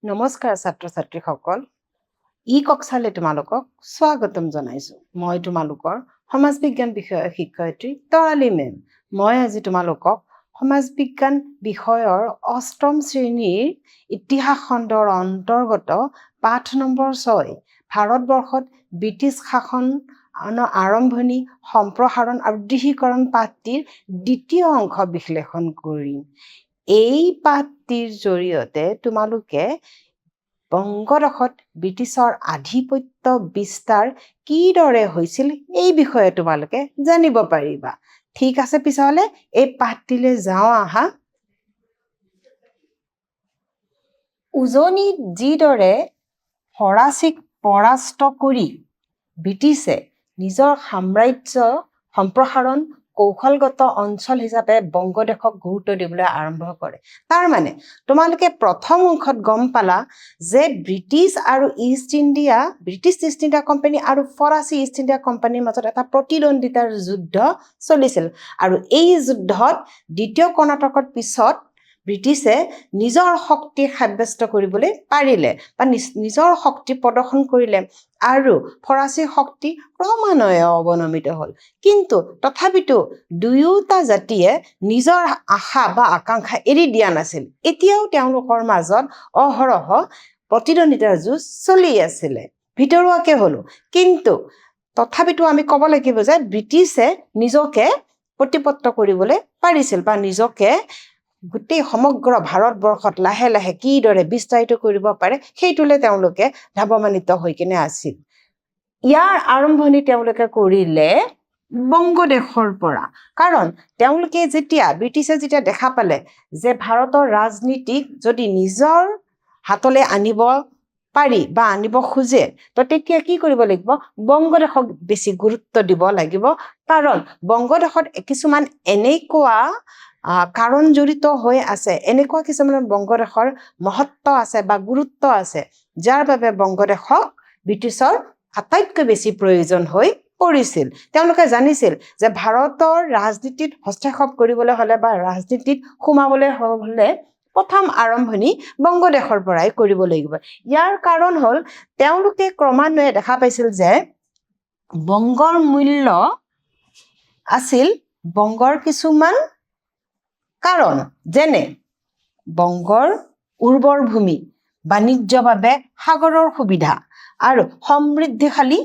নমস্কাৰ ছাত্ৰ ছাত্ৰীসকল ই কক্ষালৈ তোমালোকক স্বাগতম জনাইছো মই তোমালোকৰ সমাজ বিজ্ঞান বিষয়ৰ শিক্ষয়িত্ৰী তৰালী মেম মই আজি তোমালোকক সমাজ বিজ্ঞান বিষয়ৰ অষ্টম শ্ৰেণীৰ ইতিহাস খণ্ডৰ অন্তৰ্গত পাঠ নম্বৰ 6 ভাৰতবৰ্ষত ব্ৰিটিছ শাসন আৰম্ভণি সম্প্ৰসাৰণ আৰু দৃঢ়ীকৰণ পাঠটিৰ দ্বিতীয় অংশ বিশ্লেষণ কৰিম এই পাঠটিৰ জৰিয়তে তোমালোকে বংগদেশত ব্ৰিটিছৰ আধিপত্য বিস্তাৰ কিদৰে হৈছিল এই বিষয়ে তোমালোকে জানিব পাৰিবা ঠিক আছে পিছলে এই পাঠটিলৈ যাওঁ আহা উজনিত যিদৰে ফৰাচীক পৰাস্ত কৰি ব্ৰিটিছে নিজৰ সাম্ৰাজ্য সম্প্ৰসাৰণ কৌশলগত অঞ্চল হিচাপে বংগদেশক গুৰুত্ব দিবলৈ আৰম্ভ কৰে তাৰ মানে তোমালোকে প্ৰথম অংশত গম পালা যে ব্ৰিটিছ ইষ্ট ইণ্ডিয়া কোম্পানী আৰু ফৰাচী ইষ্ট ইণ্ডিয়া কোম্পানীৰ মাজত এটা প্ৰতিদ্বন্দ্বিতাৰ যুদ্ধ চলিছিল আৰু এই যুদ্ধত দ্বিতীয় কৰ্ণাটকৰ পিছত ব্ৰিটিছে নিজৰ শক্তি সাব্যস্ত কৰিবলৈ পাৰিলে বা নিজৰ শক্তি প্ৰদৰ্শন কৰিলে আৰু ফৰাচী শক্তি ক্ৰমান্বয়ে অৱনমিত হ'ল কিন্তু তথাপিতো দুয়োটা জাতিয়ে নিজৰ আশা বা আকাংক্ষা এৰি দিয়া নাছিল এতিয়াও তেওঁলোকৰ মাজত অহৰহ প্ৰতিদ্বন্দ্বিতাৰ যুঁজ চলি আছিলে ভিতৰুৱাকে হলো কিন্তু তথাপিতো আমি ক'ব লাগিব যে ব্ৰিটিছে নিজকে প্ৰতিপত্ত কৰিবলৈ পাৰিছিল বা নিজকে গোটেই সমগ্ৰ ভাৰতবৰ্ষত লাহে লাহে কিদৰে বিস্তাৰিত কৰিব পাৰে সেইটোলৈ তেওঁলোকে ধাৱমানিত হৈ কিনে আছিল ইয়াৰ আৰম্ভণি তেওঁলোকে কৰিলে বংগদেশৰ পৰা কাৰণ তেওঁলোকে ব্ৰিটিছে যেতিয়া দেখা পালে যে ভাৰতৰ ৰাজনীতিক যদি নিজৰ হাতলৈ আনিব পাৰি বা আনিব খোজে তো তেতিয়া কি কৰিব লাগিব বংগদেশক বেছি গুৰুত্ব দিব লাগিব কাৰণ বংগদেশত কিছুমান এনেকুৱা কাৰণ জড়িত হৈ আছে এনেকুৱা কিছুমান বংগদেশৰ মহত্ব আছে বা গুৰুত্ব আছে যাৰ বাবে বংগদেশক ব্ৰিটিছৰ আটাইতকৈ বেছি প্ৰয়োজন হৈ পৰিছিল তেওঁলোকে জানিছিল যে ভাৰতৰ ৰাজনীতিত হস্তক্ষেপ কৰিবলৈ হ'লে বা ৰাজনীতিত সোমাবলৈ হ'লে প্ৰথম আৰম্ভণি বংগদেশৰ পৰাই কৰিব লাগিব ইয়াৰ কাৰণ হ'ল তেওঁলোকে ক্ৰমান্বয়ে দেখা পাইছিল যে বংগৰ মূল্য আছিল বংগৰ কিছুমান কাৰণ যেনে বংগৰ উৰ্বৰ ভূমি বাণিজ্যৰ বাবে সাগৰৰ সুবিধা আৰু সমৃদ্ধিশালী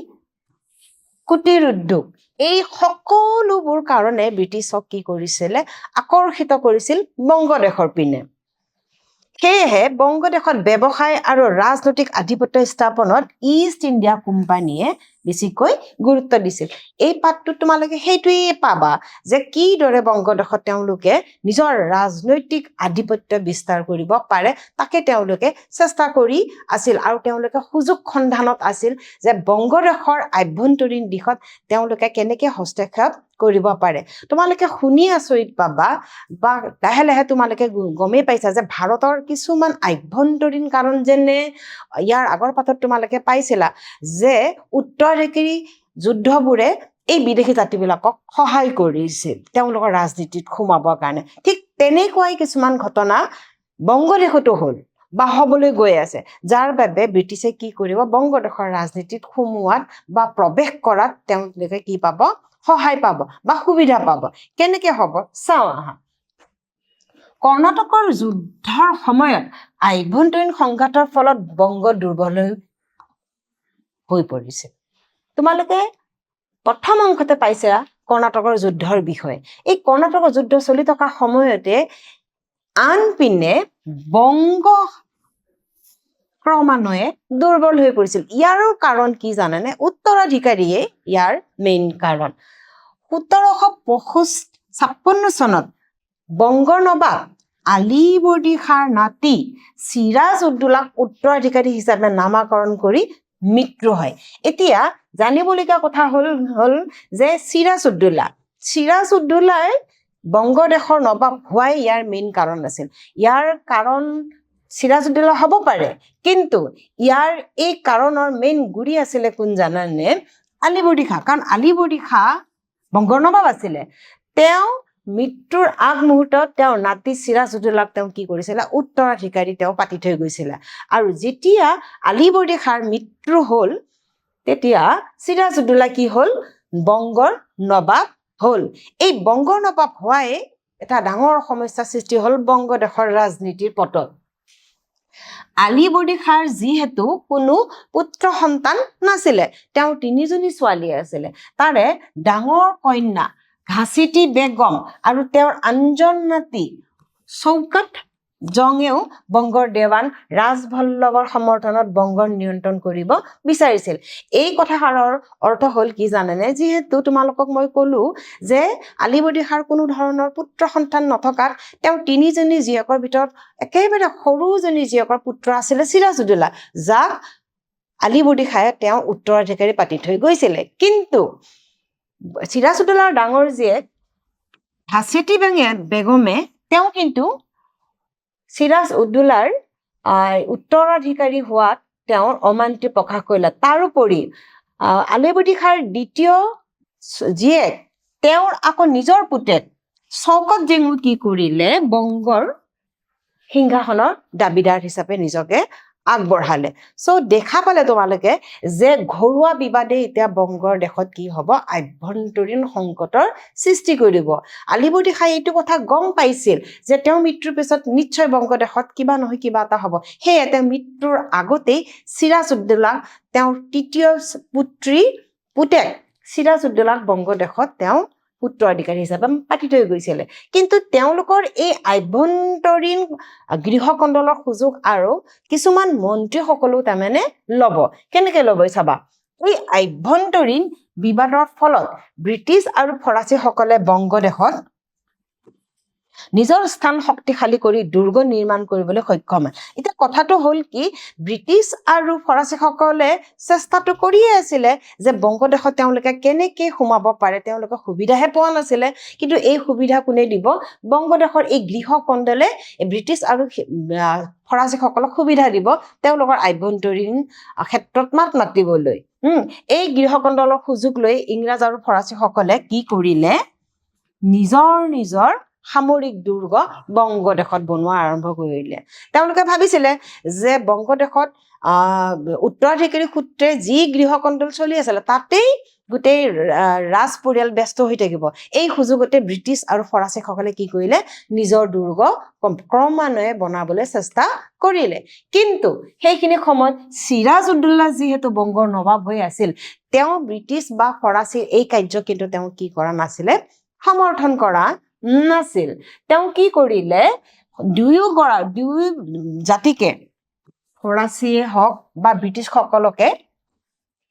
কুটিৰ উদ্যোগ এই সকলোবোৰ কাৰণে ব্ৰিটিছক কি কৰিছিলে আকৰ্ষিত কৰিছিল বংগদেশৰ পিনে সেয়েহে বংগদেশত ব্যৱসায় আৰু ৰাজনৈতিক আধিপত্য স্থাপনত ইষ্ট ইণ্ডিয়া কোম্পানীয়ে বেছিকৈ গুৰুত্ব দিছিল এই পাঠটোত তোমালোকে সেইটোৱেই পাবা যে কিদৰে বংগদেশত তেওঁলোকে নিজৰ ৰাজনৈতিক আধিপত্য বিস্তাৰ কৰিব পাৰে তাকে তেওঁলোকে চেষ্টা কৰি আছিল আৰু তেওঁলোকে সুযোগ সন্ধানত আছিল যে বংগদেশৰ আভ্যন্তৰীণ দিশত তেওঁলোকে কেনেকৈ হস্তক্ষেপ কৰিব পাৰে তোমালোকে শুনি আচৰিত পাবা বা লাহে লাহে তোমালোকে গমেই পাইছা যে ভাৰতৰ কিছুমান আভ্যন্তৰীণ কাৰণ যেনে ইয়াৰ আগৰ পাঠত তোমালোকে পাইছিলা যে উত্তৰাধিকাৰী যুদ্ধবোৰে এই বিদেশী জাতিবিলাকক সহায় কৰিছিল তেওঁলোকৰ ৰাজনীতিত সোমাবৰ কাৰণে ঠিক তেনেকুৱাই কিছুমান ঘটনা বংগদেশতো হ'ল বা হ'বলৈ গৈ আছে যাৰ বাবে ব্ৰিটিছে কি কৰিব বংগদেশৰ ৰাজনীতিত সোমোৱাত বা প্ৰৱেশ কৰাত তেওঁলোকে কি পাব সহায় পাব বা সুবিধা পাব কেনেকৈ হ'ব চাওঁ আহা কৰ্ণাটকৰ যুদ্ধৰ সময়ত আভ্যন্তৰীণ সংঘাতৰ ফলত বংগ দুৰ্বল হৈ পৰিছিল তোমালোকে প্ৰথম অংশতে পাইছা কৰ্ণাটকৰ যুদ্ধৰ বিষয়ে এই কৰ্ণাটকৰ যুদ্ধ চলি থকা সময়তে আনপিনে বংগ ক্ৰমান্বয়ে দুৰ্বল হৈ পৰিছিল ইয়াৰো কাৰণ কি জানেনে উত্তৰাধিকাৰীয়ে ইয়াৰ মেইন কাৰণ 1756 চনত বংগৰ নবাব আলীবৰ্দী খাঁৰ নাতি চিৰাজ উদ্দৌলাক উত্তৰাধিকাৰী হিচাপে নামাকৰণ কৰি মৃত্যু হয় এতিয়া জানিবলগীয়া কথা হ'ল যে চিৰাজ উদ্দৌলাই বংগদেশৰ নবাব হোৱাই ইয়াৰ মেইন কাৰণ আছিল ইয়াৰ কাৰণ চিৰাজ উদ্দৌলা হ'ব পাৰে কিন্তু ইয়াৰ এই কাৰণৰ মেইন গুৰি আছিলে কোন জানানে আলীবৰ্দী খাঁ কাৰণ আলীবৰ্দী খাঁ বংগৰ নবাব আছিলে তেওঁ মৃত্যুৰ আগমুহূৰ্তত তেওঁৰ নাতি চিৰাজউদ্দৌলাক তেওঁ কি কৰিছিলে উত্তৰাধিকাৰী তেওঁ পাতি থৈ গৈছিলে আৰু যেতিয়া আলীবৰ্দী খাঁৰ মৃত্যু হ'ল তেতিয়া চিৰাজউদ্দৌলা কি হ'ল বংগৰ নবাব হ'ল এই বংগৰ নবাব হোৱাই এটা ডাঙৰ সমস্যা সৃষ্টি হ'ল বংগদেশৰ ৰাজনীতিৰ পটত আলীবৰ্দী খাঁৰ যিহেতু কোনো পুত্ৰ সন্তান নাছিলে তেওঁ তিনিজনী ছোৱালী আছিলে তাৰে ডাঙৰ কন্যা ঘাচিতি বেগম আৰু তেওঁৰ আনজন নাতি চৌকত জঙেও বংগৰ দেৱান ৰাজবল্লভৰ সমৰ্থনত বংগৰ নিয়ন্ত্ৰণ কৰিব বিচাৰিছিল এই কথাষাৰৰ অৰ্থ হ'ল কি জানেনে যিহেতু তোমালোকক মই ক'লো যে আলীবৰ্দী খাঁৰ কোনো ধৰণৰ পুত্ৰ সন্তান নথকাত তেওঁ তিনিজনী জীয়েকৰ ভিতৰত একেবাৰে সৰুজনী জীয়েকৰ পুত্ৰ আছিলে চিৰাজউদ্দৌলা যাক আলীবৰ্দী খাঁয়ে তেওঁ উত্তৰাধিকাৰী পাতি থৈ গৈছিলে কিন্তু চিৰাজউদ্দৌলাৰ ডাঙৰ জীয়েক ঘাচিতি বেগমে তেওঁ কিন্তু চিৰাজউদ্দৌলাৰ উত্তৰাধিকাৰী হোৱাত তেওঁৰ অমান্তি প্ৰকাশ কৰিলে তাৰোপৰি আলীবৰ্দী খাঁৰ দ্বিতীয় জীয়েক তেওঁৰ আকৌ নিজৰ পুতেক চৌকত জঙেও কি কৰিলে বংগৰ সিংহাসনৰ দাবীদাৰ হিচাপে নিজকে আগবঢ়ালে দেখা পালে তোমালোকে যে ঘৰুৱা বিবাদে এতিয়া বংগৰ দেশত কি হ'ব আভ্যন্তৰীণ সংকটৰ সৃষ্টি কৰিব আলীবৰ্দী খাঁই এইটো কথা গম পাইছিল যে তেওঁ মৃত্যুৰ পিছত নিশ্চয় বংগদেশত কিবা নহয় কিবা এটা হ'ব সেয়ে তেওঁ মৃত্যুৰ আগতেই চিৰাজউদ্দৌলাক তেওঁৰ তৃতীয় পুতেক চিৰাজউদ্দৌলাক বংগদেশত তেওঁ উত্তৰাধিকাৰী হিচাপে পাতি থৈ গৈছিলে কিন্তু তেওঁলোকৰ এই আভ্যন্তৰীণ গৃহকন্দলৰ সুযোগ আৰু কিছুমান মন্ত্ৰীসকলেও তাৰমানে ল'ব কেনেকৈ ল'ব চাবা এই আভ্যন্তৰীণ বিবাদৰ ফলত ব্ৰিটিছ আৰু ফৰাচীসকলে বংগদেশত নিজৰ স্থান শক্তিশালী কৰি দুৰ্গ নিৰ্মাণ কৰিবলৈ সক্ষম হয় এতিয়া কথাটো হ'ল কি ব্ৰিটিছ আৰু ফৰাচীসকলে চেষ্টাটো কৰিয়ে আছিলে যে বংগদেশত তেওঁলোকে কেনেকৈ সোমাব পাৰে তেওঁলোকে সুবিধাহে পোৱা নাছিলে কিন্তু এই সুবিধা কোনে দিব বংগদেশৰ এই গৃহকন্দলে ব্ৰিটিছ আৰু ফৰাচীসকলক সুবিধা দিব তেওঁলোকৰ আভ্যন্তৰীণ ক্ষেত্ৰত মাত মাতিবলৈ এই গৃহকন্দলৰ সুযোগ লৈ ইংৰাজ আৰু ফৰাচীসকলে কি কৰিলে নিজৰ সামৰিক দুৰ্গ বংগদেশত বনোৱা আৰম্ভ কৰিলে তেওঁলোকে ভাবিছিলে যে বংগদেশত উত্তৰাধিকাৰী সূত্ৰে যি গৃহকন্দল চলি আছিলে তাতেই গোটেই ৰাজ পৰিয়াল ব্যস্ত হৈ থাকিব এই সুযোগতে ব্ৰিটিছ আৰু ফৰাচীসকলে কি কৰিলে নিজৰ দুৰ্গ ক্ৰমান্বয়ে বনাবলৈ চেষ্টা কৰিলে কিন্তু সেইখিনি সময়ত চিৰাজউদ্দৌলা যিহেতু বংগৰ নবাব হৈ আছিল তেওঁ ব্ৰিটিছ বা ফৰাচীৰ এই কাৰ্য কিন্তু তেওঁ কি কৰা নাছিলে সমৰ্থন কৰা নাছিল তেওঁ কি কৰিলে দুয়ো জাতিকে ফৰাচীয়ে হওক বা ব্ৰিটিছ সকলকে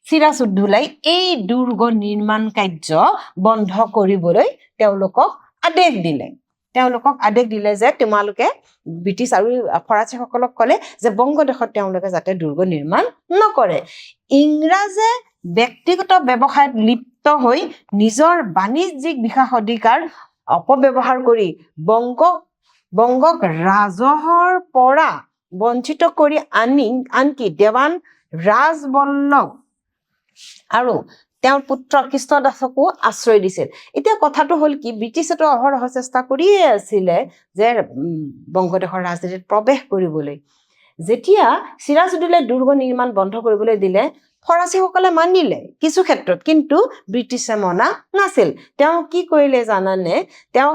চিৰাজউদ্দৌলাই এই দুৰ্গ নিৰ্মাণ কাৰ্য বন্ধ কৰিবলৈ তেওঁলোকক আদেশ দিলে যে তোমালোকে ব্ৰিটিছ আৰু ফৰাচীসকলক ক'লে যে বংগদেশত তেওঁলোকে যাতে দুৰ্গ নিৰ্মাণ নকৰে ইংৰাজে ব্যক্তিগত ব্যৱসায়ত লিপ্ত হৈ নিজৰ বাণিজ্যিক বিশেষাধিকাৰ অপব্যৱহাৰ কৰি বংগক ৰাজহৰ পৰা বঞ্চিত কৰি আনকি দেৱান ৰাজবল্লভ আৰু তেওঁৰ পুত্ৰ কৃষ্ণদাসকো আশ্ৰয় দিছিল এতিয়া কথাটো হ'ল কি ব্ৰিটিছেতো অহৰহ চেষ্টা কৰিয়ে আছিলে যে বংগদেশৰ ৰাজনীতিত প্ৰৱেশ কৰিবলৈ যেতিয়া চিৰাজউদ্দৌলাই দুৰ্গ নিৰ্মাণ বন্ধ কৰিবলৈ দিলে ফৰাচীসকলে মানিলে কিছু ক্ষেত্ৰত কিন্তু ব্ৰিটিছে মনা নাছিল তেওঁ কি কৰিলে জানানে তেওঁ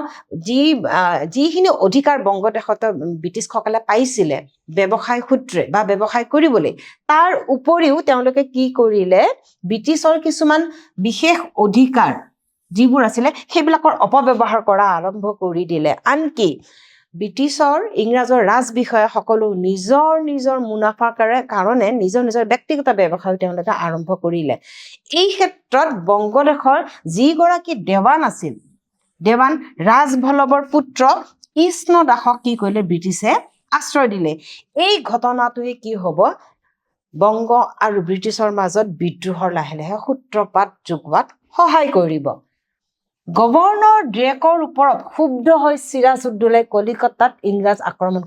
যিখিনি অধিকাৰ বংগদেশত ব্ৰিটিছসকলে পাইছিলে ব্যৱসায় সূত্ৰে বা ব্যৱসায় কৰিবলৈ তাৰ উপৰিও তেওঁলোকে কি কৰিলে ব্ৰিটিছৰ কিছুমান বিশেষ অধিকাৰ যিবোৰ আছিলে সেইবিলাকৰ অপব্যৱহাৰ কৰা আৰম্ভ কৰি দিলে আনকি ব্ৰিটিছৰ ইংৰাজৰ ৰাজ বিষয়া সকলো নিজৰ মুনাফাৰ কাৰণে নিজৰ ব্যক্তিগত ব্যৱসায় তেওঁলোকে আৰম্ভ কৰিলে এই ক্ষেত্ৰত বংগদেশৰ যিগৰাকী দেৱান আছিল দেৱান ৰাজবল্লভৰ পুত্ৰ কৃষ্ণদাসক কি কৰিলে ব্ৰিটিছে আশ্ৰয় দিলে এই ঘটনাটোৱে কি হ'ব বংগ আৰু ব্ৰিটিছৰ মাজত বিদ্ৰোহৰ লাহে লাহে সূত্ৰপাত যোগোৱাত সহায় কৰিব গভৰ্ণৰ ড্ৰেকৰ ওপৰত ক্ষুব্ধ হৈ চিৰাজউদ্দৌলাই কলিকতাত ইংৰাজ আক্ৰমণ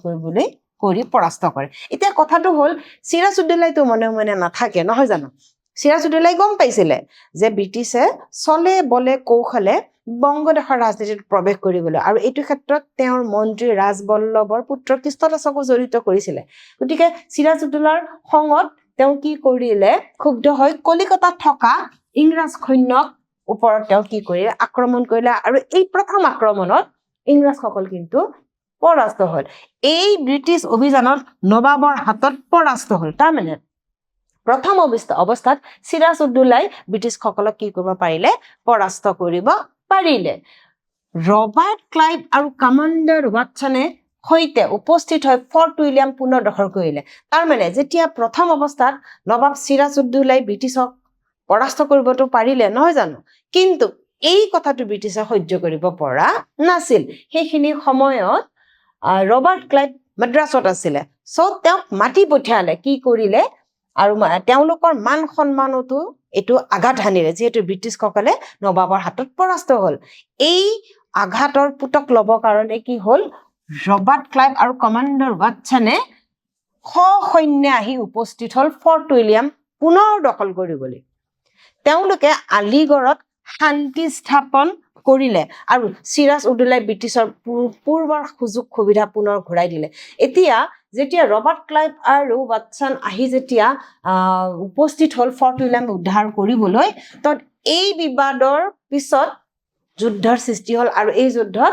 কৰি পৰাস্ত কৰে এতিয়া কথাটো হ'ল চিৰাজউদ্দৌলাইতো মনে মনে নাথাকে নহয় জানো চিৰাজউদ্দৌলাই গম পাইছিলে যে ব্ৰিটিছে চলে বলে কৌশলে বংগদেশৰ ৰাজনীতিত প্ৰৱেশ কৰিবলৈ আৰু এইটো ক্ষেত্ৰত তেওঁৰ মন্ত্ৰী ৰাজবল্লভৰ পুত্ৰ কৃষ্ণদাসকো জড়িত কৰিছিলে গতিকে সিৰাজউদ্দৌলাৰ খঙত তেওঁ কি কৰিলে ক্ষুব্ধ হৈ কলিকতাত থকা ইংৰাজ সৈন্যক ওপৰত তেওঁ কি কৰিলে আক্ৰমণ কৰিলে আৰু এই প্ৰথম আক্ৰমণত ইংৰাজসকল কিন্তু পৰাস্ত হ'ল এই ব্ৰিটিছ অভিযানত নবাবৰ হাতত পৰাস্ত হ'ল তাৰমানে প্ৰথম অৱস্থাত সিৰাজউদ্দৌলাই ব্ৰিটিছসকলক কি কৰিব পাৰিলে পৰাস্ত কৰিব পাৰিলে ৰবাৰ্ট ক্লাইভ আৰু কমাণ্ডাৰ ৱাটছনে সৈতে উপস্থিত হৈ ফৰ্ট উইলিয়াম পুনৰ দখল কৰিলে তাৰমানে যেতিয়া প্ৰথম অৱস্থাত নবাব সিৰাজউদ্দৌলাই ব্ৰিটিছক পৰাস্ত কৰিবতো পাৰিলে নহয় জানো কিন্তু এই কথাটো ব্ৰিটিছে সহ্য কৰিব পৰা নাছিল সেইখিনি সময়ত ৰবাৰ্ট ক্লাইভ মাদ্ৰাছত আছিলে সো তেওঁক মাতি পঠিয়ালে কি কৰিলে আৰু তেওঁলোকৰ মান সন্মানতো এটো আঘাত হানিলে যেহেতু ব্ৰিটিছসকলে নবাবৰ হাতত পৰাস্ত হ'ল এই আঘাতৰ পুতক ল'ব কাৰণে কি হ'ল ৰবাৰ্ট ক্লাইভ আৰু কমাণ্ডাৰ ৱাটছনে সৈন্য আহি উপস্থিত হ'ল ফৰ্ট উইলিয়াম পুনৰ দখল কৰিবলৈ তেওঁলোকে আলিগড়ত শান্তি স্থাপন কৰিলে আৰু সিৰাজউদ্দৌলাই ব্ৰিটিছৰ পূৰ্বৰ সুযোগ সুবিধা পুনৰ ঘূৰাই দিলে এতিয়া যেতিয়া ৰবাৰ্ট ক্লাইভ আৰু ৱাটছন আহি যেতিয়া উপস্থিত হ'ল ফৰ্ট উইলিয়াম উদ্ধাৰ কৰিবলৈ তো এই বিবাদৰ পিছত যুদ্ধৰ সৃষ্টি হ'ল আৰু এই যুদ্ধত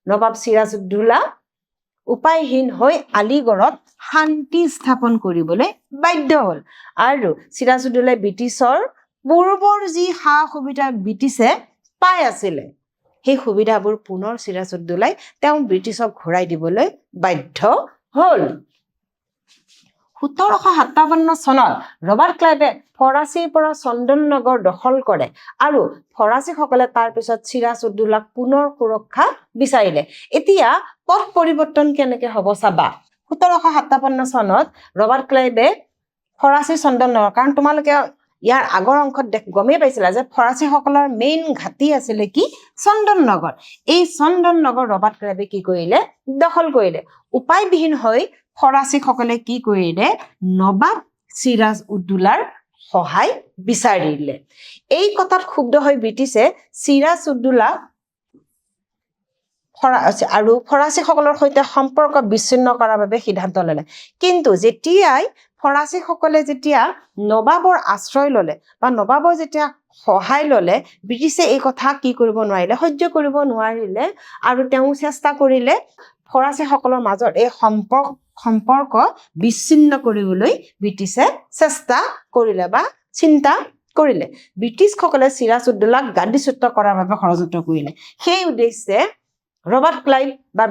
নবাব সিৰাজউদ্দৌলা উপায়হীন হৈ আলিগড়ত শান্তি স্থাপন কৰিবলৈ বাধ্য হ'ল আৰু সিৰাজউদ্দৌলাই ব্ৰিটিছৰ পূৰ্বৰ যি সা সুবিধা ব্ৰিটিছে পাই আছিলে সেই সুবিধাবোৰ পুনৰ সিৰাজউদ্দৌলাই তেওঁ ব্ৰিটিছক ঘূৰাই দিবলৈ বাধ্য হ'ল 1757 চনত ৰবাৰ্ট ক্লাইভে ফৰাচীৰ পৰা চন্দননগৰ দখল কৰে আৰু ফৰাচীসকলে তাৰ পিছত সিৰাজউদ্দৌলাক পুনৰ সুৰক্ষা বিচাৰিলে এতিয়া পথ পৰিৱৰ্তন কেনেকৈ হ'ব চাবা 1757 চনত ৰবাৰ্ট ক্লাইভে ফৰাচী চন্দননগৰ কাৰণ তোমালোকে ইয়াৰ আগৰ অংশত গমেই পাইছিলা যে ফৰাচীসকলৰ মেইন ঘাটি আছিলে কি চন্দননগৰ এই চন্দননগৰ ৰবাৰ্ট ক্লাইভে কি কৰিলে দখল কৰিলে উপায়বিহীন হৈ ফৰাচীসকলে কি কৰিলে নবাব সিৰাজউদ্দৌলাৰ সহায় বিচাৰিলে এই কথাত ক্ষুব্ধ হৈ ব্ৰিটিছে সিৰাজউদ্দৌলা আৰু ফৰাচীসকলৰ সৈতে সম্পৰ্ক বিচ্ছিন্ন কৰাৰ বাবে সিদ্ধান্ত ল'লে কিন্তু যেতিয়াই ফৰাচীসকলে যেতিয়া নবাবৰ আশ্ৰয় ল'লে বা নবাবৰ যেতিয়া সহায় ল'লে ব্ৰিটিছে এই কথা কি কৰিব নোৱাৰিলে সহ্য কৰিব নোৱাৰিলে আৰু তেওঁ চেষ্টা কৰিলে ফৰাচীসকলৰ মাজত এই সম্পৰ্ক বিচ্ছিন্ন কৰিবলৈ ব্ৰিটিছে চেষ্টা কৰিলে বা চিন্তা কৰিলে ব্ৰিটিছসকলে সিৰাজউদ্দৌলাক গাদীচ্যুত কৰাৰ বাবে ষড়যন্ত্ৰ কৰিলে সেই উদ্দেশ্যে ৰবাৰ্ট ক্লাইভ বা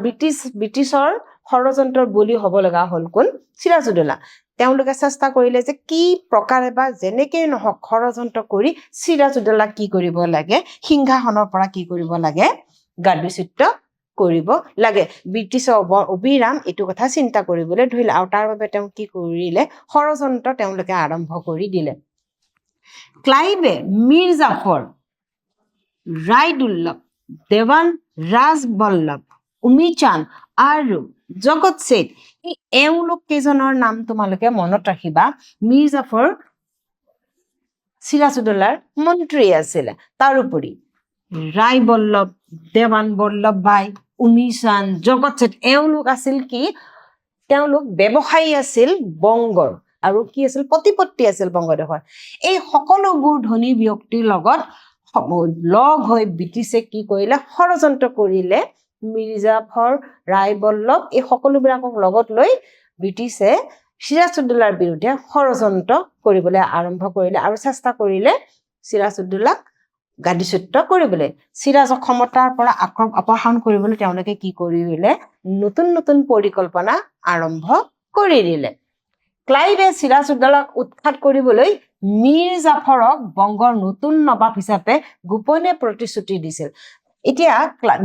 ব্ৰিটিছৰ ষড়যন্ত্ৰৰ বলি হ'ব লগা হ'ল কোন সিৰাজউদ্দৌলা তেওঁলোকে চেষ্টা কৰিলে যে কি প্ৰকাৰে বা যেনেকৈ নহওক ষড়যন্ত্ৰ কৰি সিৰাজউদ্দৌলাক কি কৰিব লাগে সিংহাসনৰ পৰা কি কৰিব লাগে গাদীচ্যুত কৰিব লাগে ব্ৰিটিছৰ অবিৰাম এইটো কথা চিন্তা কৰিবলৈ ধৰিলে আৰু তাৰ বাবে তেওঁ কি কৰিলে ষড়যন্ত্ৰ তেওঁলোকে আৰম্ভ কৰি দিলে ক্লাইভে মীৰ জাফৰ ৰায়দুল্লভ দেৱান ৰাজবল্লভ উমিচান্দ আৰু জগত ছেঠ এওঁলোক কেইজনৰ নাম তোমালোকে মনত ৰাখিবা মীৰ জাফৰ সিৰাজউদ্দৌলাৰ মন্ত্ৰী আছিলে তাৰোপৰি ৰায়বল্লভ দেৱান বল্লভ ভাই উমিচান্দ জগত ছেঠ এওঁলোক আছিল কি তেওঁলোক ব্যৱসায়ী আছিল বংগৰ আৰু কি আছিল প্ৰতিপত্তি আছিল বংগদেশৰ এই সকলোবোৰ ধনী ব্যক্তিৰ লগত লগ হৈ ব্ৰিটিছে কি কৰিলে ষড়যন্ত্ৰ কৰিলে মীৰ জাফৰ ৰায়বল্লভ এই সকলোবিলাকক লগত লৈ ব্ৰিটিছে সিৰাজউদ্দৌলাৰ বিৰুদ্ধে ষড়যন্ত্ৰ কৰিবলৈ আৰম্ভ কৰিলে আৰু চেষ্টা কৰিলে সিৰাজউদ্দৌলাক গাদীচ্যুত কৰিবলৈ সিৰাজক ক্ষমতাৰ পৰা অপসাৰণ কৰিবলৈ তেওঁলোকে কি কৰিলে নতুন নতুন পৰিকল্পনা আৰম্ভ কৰি দিলে ক্লাইভে সিৰাজউদ্দৌলাক উৎখাত কৰিবলৈ মীৰ জাফৰক বংগৰ নতুন নবাব হিচাপে গোপনে প্ৰতিশ্ৰুতি দিছিল এতিয়া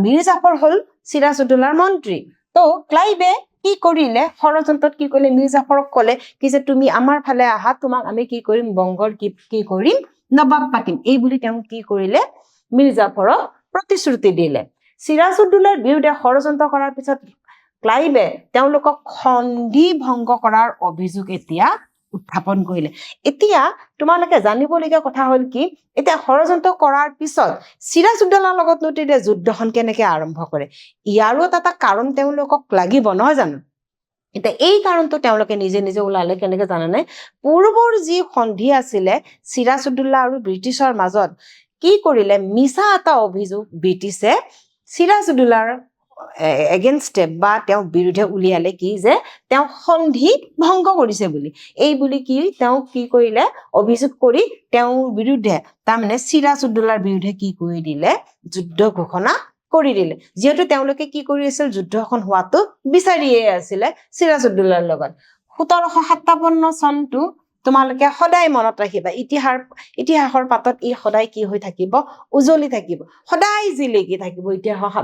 মীৰ জাফৰ হ'ল সিৰাজউদ্দৌলাৰ মন্ত্ৰী তো ক্লাইভে কি কৰিলে ষড়যন্ত্ৰত কি কৰিলে মীৰ জাফৰক ক'লে কি যে তুমি আমাৰ ফালে আহা তোমাক আমি কি কৰিম বংগৰ কি কৰিম নবাব পাতিম এই বুলি তেওঁ কি কৰিলে মীৰ জাফৰক প্ৰতিশ্ৰুতি দিলে সিৰাজউদ্দৌলাৰ বিৰুদ্ধে ষড়যন্ত্ৰ কৰাৰ পিছত ক্লাইভে তেওঁলোকক সন্ধি ভংগ কৰাৰ অভিযোগ এতিয়া উত্থাপন কৰিলে এতিয়া তোমালোকে জানিবলগীয়া কথা হ'ল কি এতিয়া ষড়যন্ত্ৰ কৰাৰ পিছত সিৰাজউদ্দৌলাৰ লগতনো তেতিয়া যুদ্ধখন কেনেকৈ আৰম্ভ কৰে ইয়াৰো এটা কাৰণ তেওঁলোকক লাগিব নহয় জানো এতিয়া এই কাৰণটো তেওঁলোকে নিজে নিজে ওলালে কেনেকৈ জানেনে পূৰ্বৰ যি সন্ধি আছিলে সিৰাজউদ্দৌলা আৰু ব্ৰিটিছৰ মাজত কি কৰিলে মিছা এটা অভিযোগ ব্ৰিটিছে সিৰাজউদ্দৌলাৰ এগেইনষ্টে বা তেওঁ বিৰুদ্ধে উলিয়ালে কি যে তেওঁ সন্ধি ভংগ কৰিছে বুলি এই বুলি কি তেওঁ কি কৰিলে অভিযোগ কৰি তেওঁৰ বিৰুদ্ধে তাৰমানে সিৰাজউদ্দৌলাৰ বিৰুদ্ধে কি কৰি দিলে যুদ্ধ ঘোষণা কৰি দিলে যেহেতু তেওঁলোকে কি কৰি আছিল যুদ্ধখন হোৱাটো বিচাৰিয়ে আছিলে সিৰাজউদ্দৌলাৰ লগত 1757 চনটো তোমালোকে সদায় মনত ৰাখিবা ইতিহাসৰ পাতত ই সদায় কি হৈ থাকিব উজলি থাকিব সদায় জিলিকি থাকিব ইতিহাস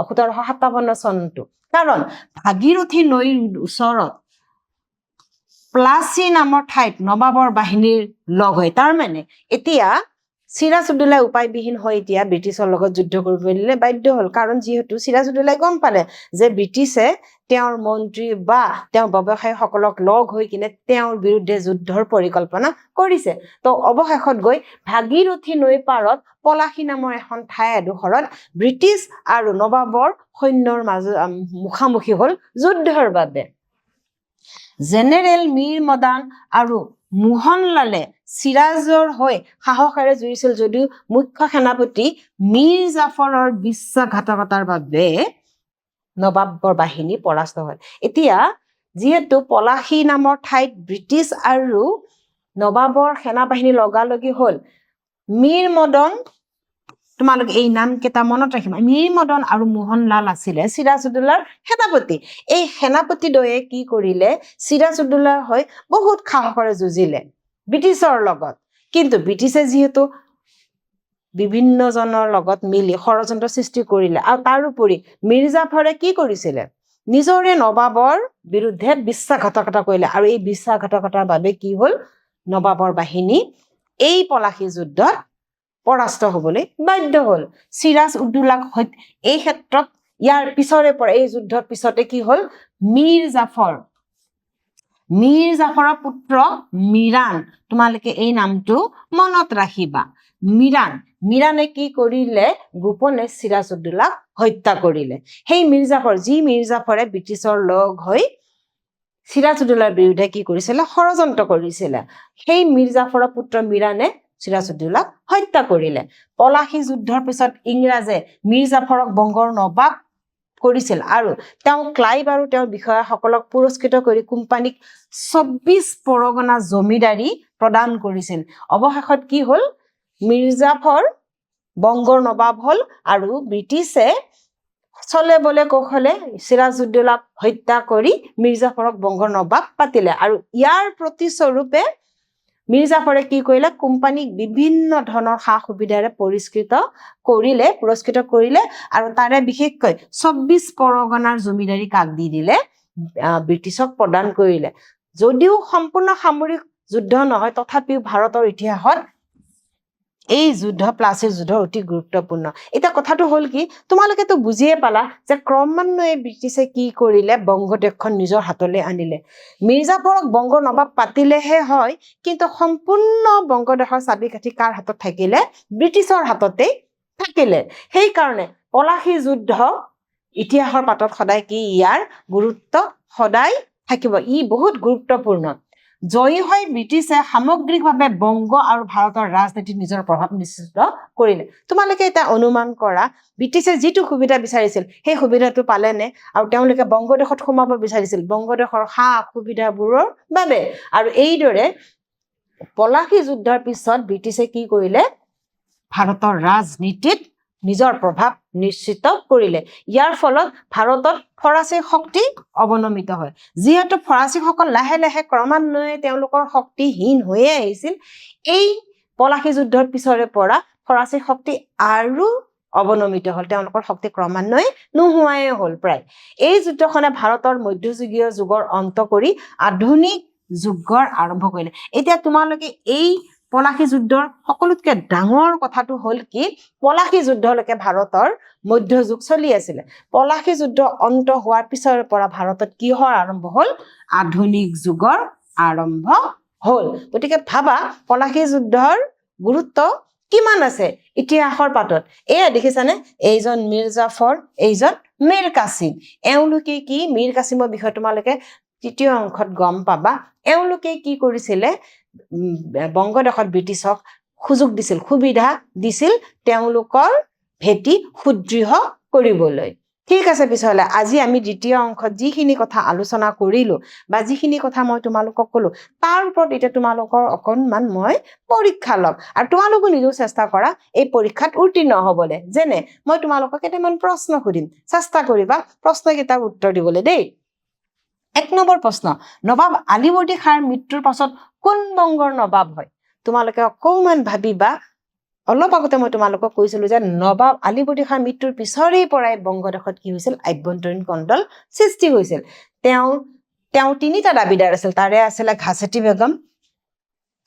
1757 চনটো কাৰণ ভাগীৰথী নৈৰ ওচৰত প্লাচি নামৰ ঠাইত নবাবৰ বাহিনীৰ লগ হয় তাৰমানে এতিয়া সিৰাজউদ্দৌলাই উপায়বিহীন হৈ এতিয়া ব্ৰিটিছৰ লগত যুদ্ধ কৰিবলৈ বাধ্য হ'ল কাৰণ যিহেতু সিৰাজউদ্দৌলাই গম পালে যে ব্ৰিটিছে তেওঁৰ মন্ত্ৰী বা তেওঁৰ ব্যৱসায়ীসকলক লগ হৈ কিনে তেওঁৰ বিৰুদ্ধে যুদ্ধৰ পৰিকল্পনা কৰিছে তো অৱশেষত গৈ ভাগীৰথী নৈ পাৰত পলাশী নামৰ এখন ঠাই এডোখৰত ব্ৰিটিছ আৰু নবাবৰ সৈন্যৰ মাজত মুখামুখি হ'ল যুদ্ধৰ বাবে জেনেৰেল মীৰ মদান আৰু মোহনলালে সিৰাজৰ হৈ সাহসেৰে যুঁজিছিল যদিও মুখ্য সেনাপতি মীৰ জাফৰৰ বিশ্বাসঘাতকতাৰ বাবে নবাবৰ বাহিনী পৰাস্ত হয় এতিয়া যিহেতু পলাশী নামৰ ঠাইত ব্ৰিটিছ আৰু নবাবৰ সেনাবাহিনী লগালগি হ'ল মীৰ মদন তোমালোকে এই নামকেইটা মনত ৰাখিবা মীৰ মদন আৰু মোহনলাল আছিলে সিৰাজউদ্দৌলাৰ সেনাপতি এই সেনাপতিদ্বয়ে কি কৰিলে সিৰাজউদ্দৌলাৰ হৈ বহুত সাহসেৰে যুঁজিলে ব্ৰিটিছৰ লগত কিন্তু ব্ৰিটিছে যিহেতু বিভিন্নজনৰ লগত মিলি ষড়যন্ত্ৰ সৃষ্টি কৰিলে আৰু তাৰোপৰি মীৰ জাফৰে কি কৰিছিলে নিজৰে নবাবৰ বিৰুদ্ধে বিশ্বাসঘাতকতা কৰিলে আৰু এই বিশ্বাসঘাতকতাৰ বাবে কি হ'ল নবাবৰ বাহিনী এই পলাশী যুদ্ধত পৰাস্ত হ'বলৈ বাধ্য হ'ল সিৰাজউদ্দৌলাক এই ক্ষেত্ৰত ইয়াৰ পিছৰে পৰা এই যুদ্ধৰ পিছতে কি হ'ল মীৰ জাফৰৰ পুত্ৰ মিৰাণ তোমালোকে এই নামটো মনত ৰাখিবা মিৰাণে কি কৰিলে গোপনে সিৰাজউদ্দৌলাক হত্যা কৰিলে সেই মীৰ জাফৰে ব্ৰিটিছৰ লগ হৈ সিৰাজউদ্দৌলাৰ বিৰুদ্ধে কি কৰিছিলে ষড়যন্ত্ৰ কৰিছিলে সেই মীৰ জাফৰৰ পুত্ৰ মিৰাণে সিৰাজউদ্দৌলাক হত্যা কৰিলে পলাশী যুদ্ধৰ পিছত ইংৰাজে মীৰ জাফৰক বংগৰ নবাব কৰিছিল আৰু তেওঁ ক্লাইভ আৰু তেওঁৰ বিষয়াসকলক পুৰস্কৃত কৰি কোম্পানীক ২৪ পৰগনা জমিদাৰী প্ৰদান কৰিছিল অৱশেষত কি হ'ল মীৰ জাফৰ বংগৰ নবাব হ'ল আৰু ব্ৰিটিছে চলে বলে কৌশলে সিৰাজউদ্দৌলাক হত্যা কৰি মীৰ জাফৰক বংগৰ নবাব পাতিলে আৰু ইয়াৰ প্ৰতিস্বৰূপে মীৰ জাফৰে কি কৰিলে কোম্পানীক বিভিন্ন ধৰণৰ সা সুবিধাৰে পুৰস্কৃত কৰিলে আৰু তাৰে বিশেষকৈ ২৪ পৰগনাৰ জমিদাৰী কাক দি দিলে ব্ৰিটিছক প্ৰদান কৰিলে যদিও সম্পূৰ্ণ সামৰিক যুদ্ধ নহয় তথাপিও ভাৰতৰ ইতিহাসত এই প্লাচিৰ যুদ্ধ অতি গুৰুত্বপূৰ্ণ এতিয়া কথাটো হ'ল কি তোমালোকেতো বুজিয়ে পালা যে ক্ৰমান্বয়ে ব্ৰিটিছে কি কৰিলে বংগদেশখন নিজৰ হাতলৈ আনিলে মীৰ জাফৰক বংগৰ নবাব পাতিলেহে হয় কিন্তু সম্পূৰ্ণ বংগদেশৰ চাবিকাঠি কাৰ হাতত থাকিলে ব্ৰিটিছৰ হাততেই থাকিলে সেইকাৰণে পলাশী যুদ্ধ ইতিহাসৰ পাতত সদায় কি ইয়াৰ গুৰুত্ব সদায় থাকিব ই বহুত গুৰুত্বপূৰ্ণ জয়ী হৈ ব্ৰিটিছে সামগ্ৰিকভাৱে বংগ আৰু ভাৰতৰ ৰাজনীতিত নিজৰ প্ৰভাৱ নিশ্চিত কৰিলে তোমালোকে এটা অনুমান কৰা ব্ৰিটিছে যিটো সুবিধা বিচাৰিছিল সেই সুবিধাটো পালেনে আৰু তেওঁলোকে বংগদেশত সোমাব বিচাৰিছিল বংগদেশৰ সা সুবিধাবোৰৰ বাবে আৰু এইদৰে পলাশী যুদ্ধৰ পিছত ব্ৰিটিছে কি কৰিলে ভাৰতৰ ৰাজনীতিত নিজৰ প্ৰভাৱ নিশ্চিত কৰিলে ইয়াৰ ফলত ভাৰতত ফৰাচী শক্তি অৱনমিত হয় যিহেতু ফৰাচীসকল লাহে লাহে ক্ৰমান্বয়ে তেওঁলোকৰ শক্তিহীন হৈয়ে আহিছিল এই পলাশী যুদ্ধৰ পিছৰে পৰা ফৰাচী শক্তি আৰু অৱনমিত হ'ল তেওঁলোকৰ শক্তি ক্ৰমান্বয়ে নোহোৱাই হ'ল প্ৰায় এই যুদ্ধখনে ভাৰতৰ মধ্যযুগীয় যুগৰ অন্ত কৰি আধুনিক যুগৰ আৰম্ভ কৰিলে এতিয়া তোমালোকে এই পলাশী যুদ্ধৰ সকলোতকৈ ডাঙৰ কথাটো হ'ল কি পলাশী যুদ্ধলৈকে ভাৰতৰ মধ্যযুগ চলি আছিলে পলাশী যুদ্ধ অন্ত হোৱাৰ পিছৰ পৰা ভাৰতত কিহৰ আৰম্ভ হ'ল আধুনিক যুগৰ আৰম্ভ হ'ল গতিকে ভাবা পলাশী যুদ্ধৰ গুৰুত্ব কিমান আছে ইতিহাসৰ পাতত এয়া দেখিছানে এইজন মীৰ জাফৰ এইজন মীৰ কাছিম এওঁলোকে কি মীৰ কাছিমৰ বিষয়ে তোমালোকে তৃতীয় অংশত গম পাবা এওঁলোকে কি কৰিছিলে বংগদেশত ব্ৰিটিছক সুযোগ দিছিল সুবিধা দিছিল তেওঁলোকৰ ভেটি সুদৃঢ় কৰিবলৈ ঠিক আছে পিছলে আজি আমি দ্বিতীয় অংশত যিখিনি কথা আলোচনা কৰিলো বা যিখিনি কথা মই তোমালোকক ক'লো তাৰ ওপৰত এতিয়া তোমালোকৰ অকণমান মই পৰীক্ষা ল'ম আৰু তোমালোকে নিজেও চেষ্টা কৰা এই পৰীক্ষাত উত্তীৰ্ণ হ'বলৈ যেনে মই তোমালোকক কেইটামান প্ৰশ্ন সুধিম চেষ্টা কৰিবা প্ৰশ্নকেইটাৰ উত্তৰ দিবলৈ দেই 1 নম্বৰ প্ৰশ্ন নবাব আলীবৰ্দী খাঁৰ মৃত্যুৰ পাছত কোন বংগৰ নবাব হয় তোমালোকে অকণমান ভাবিবা অলপ আগতে মই তোমালোকক কৈছিলো যে নবাব আলীবৰ্দী খাঁৰ মৃত্যুৰ পিছৰেই পৰাই বংগদেশত কি হৈছিল আভ্যন্তৰীণ কণ্ডল সৃষ্টি হৈছিল তেওঁ তিনিটা দাবীদাৰ আছিল তাৰে আছিলে ঘাছেটি বেগম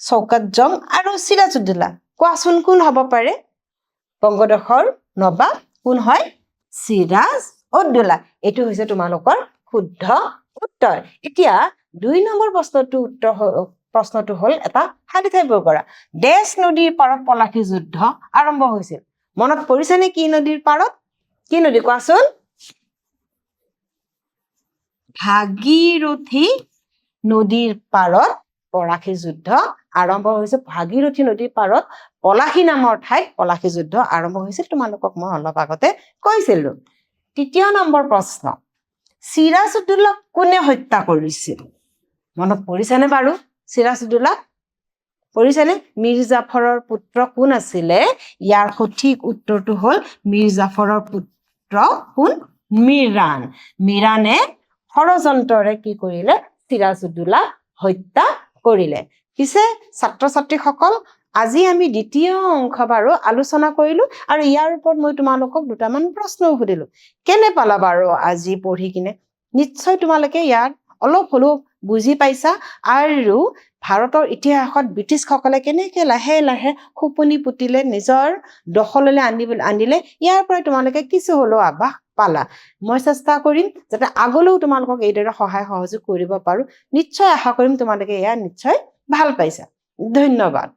শৌকত জং আৰু চিৰাজউদ্দৌলা কোৱাচোন কোন হ'ব পাৰে বংগদেশৰ নবাব কোন হয় চিৰাজউদ্দৌলা এইটো হৈছে তোমালোকৰ শুদ্ধ উত্তৰ এতিয়া 2 নম্বৰ প্ৰশ্নটো হ'ল এটা খালী ঠাই পূৰণ কৰা ডেছ নদীৰ পাৰত পলাশী যুদ্ধ আৰম্ভ হৈছিল মনত পৰিছেনে কি নদীৰ পাৰত কি নদী কোৱাচোন ভাগীৰথী নদীৰ পাৰত পলাশী যুদ্ধ আৰম্ভ হৈছিল ভাগীৰথী নদীৰ পাৰত পলাশী নামৰ ঠাইত পলাশী যুদ্ধ আৰম্ভ হৈছিল তোমালোকক মই অলপ আগতে কৈছিলো 3 নম্বৰ প্ৰশ্ন চিৰাজউদ্দৌলাক কোনে হত্যা কৰিছিল মনত পৰিছেনে বাৰু চিৰাজউদ্দৌলাক পৰিছেনে মীৰ জাফৰৰ পুত্ৰ কোন আছিলে ইয়াৰ সঠিক উত্তৰটো হ'ল মীৰ জাফৰৰ পুত্ৰ কোন মিৰানে ষড়যন্ত্ৰৰে কি কৰিলে চিৰাজউদ্দৌলাক হত্যা কৰিলে পিছে ছাত্ৰ ছাত্ৰীসকল আজি আমি দ্বিতীয় অংশ বাৰু আলোচনা কৰিলো আৰু ইয়াৰ ওপৰত মই তোমালোকক দুটামান প্ৰশ্ন সুধিলো কেনে পালা বাৰু আজি পঢ়ি কিনে নিশ্চয় তোমালোকে ইয়াত অলপ হলেও বুজি পাইছা আৰু ভাৰতৰ ইতিহাসত ব্ৰিটিছসকলে কেনেকৈ লাহে লাহে খুপনি পুতিলে নিজৰ দখললৈ আনিলে ইয়াৰ পৰাই তোমালোকে কিছু হ'লেও আভাস পালা মই চেষ্টা কৰিম যাতে আগলৈও তোমালোকক এইদৰে সহায় সহযোগ কৰিব পাৰো নিশ্চয় আশা কৰিম তোমালোকে এয়া নিশ্চয় ভাল পাইছা ধন্যবাদ